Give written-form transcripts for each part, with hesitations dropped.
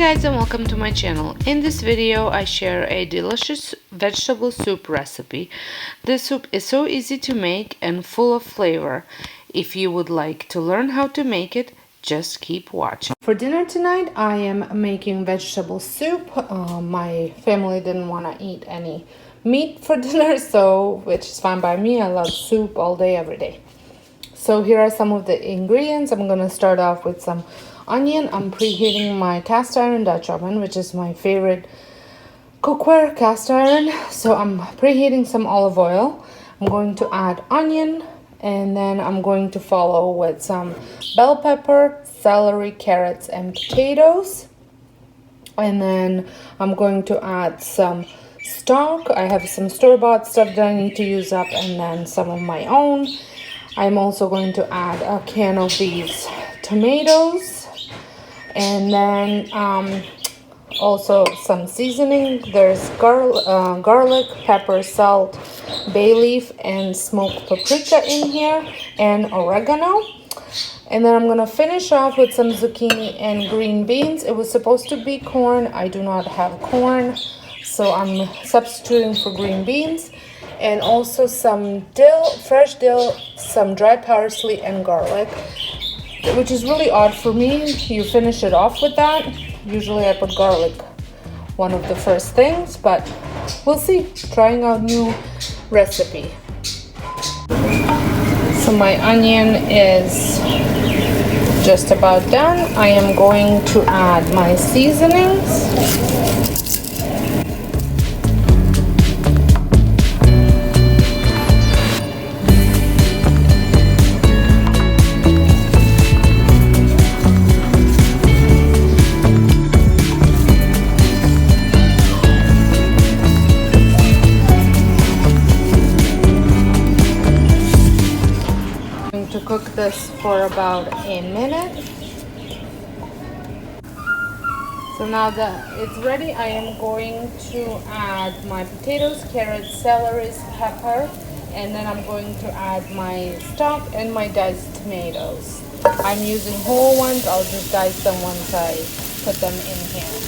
guys, and welcome to my channel. In this video I share a delicious vegetable soup recipe. This soup is so easy to make and full of flavor. If you would like to learn how to make it, just keep watching. For dinner tonight I am making vegetable soup. My family didn't want to eat any meat for dinner, which is fine by me. I love soup all day every day. So here are some of the ingredients. I'm going to start off with some onion. I'm preheating my cast iron Dutch oven, which is my favorite cookware cast iron. So I'm preheating some olive oil. I'm going to add onion, and then I'm going to follow with some bell pepper, celery, carrots, and potatoes. And then I'm going to add some stock. I have some store-bought stuff that I need to use up, and then some of my own. I'm also going to add a can of these tomatoes, and then also some seasoning. There's garlic, pepper, salt, bay leaf, and smoked paprika in here, and oregano. And then I'm gonna finish off with some zucchini and green beans. It was supposed to be corn. I do not have corn, so I'm substituting for green beans. And also some dill, fresh dill, some dry parsley, and garlic, which is really odd for me. You finish it off with that. Usually I put garlic one of the first things, but we'll see. Trying out new recipe. So my onion is just about done. I am going to add my seasonings. To cook this for about a minute. So now that it's ready, I am going to add my potatoes, carrots, celery, pepper, and then I'm going to add my stock and my diced tomatoes. I'm using whole ones. I'll just dice them once I put them in here.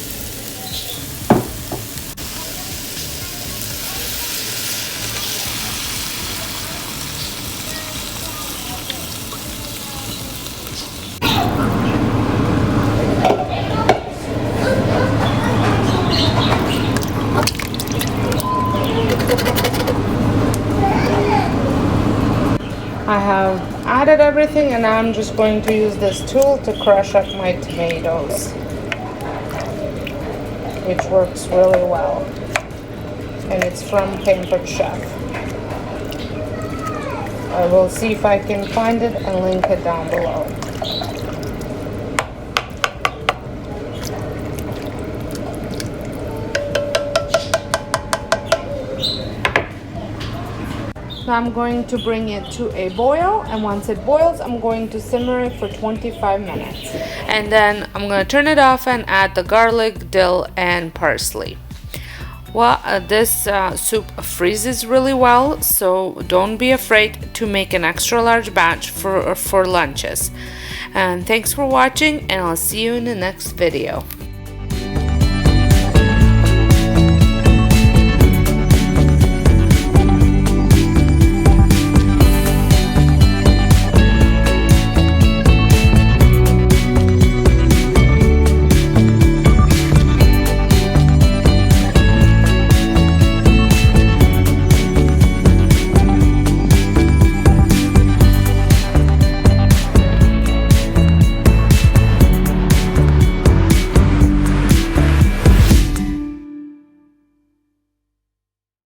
I have added everything, and now I'm just going to use this tool to crush up my tomatoes, which works really well, and it's from Pampered Chef. I will see if I can find it and link it down below. Now I'm going to bring it to a boil, and once it boils, I'm going to simmer it for 25 minutes. And then I'm going to turn it off and add the garlic, dill, and parsley. Well, this soup freezes really well, so don't be afraid to make an extra large batch for lunches. And thanks for watching, and I'll see you in the next video.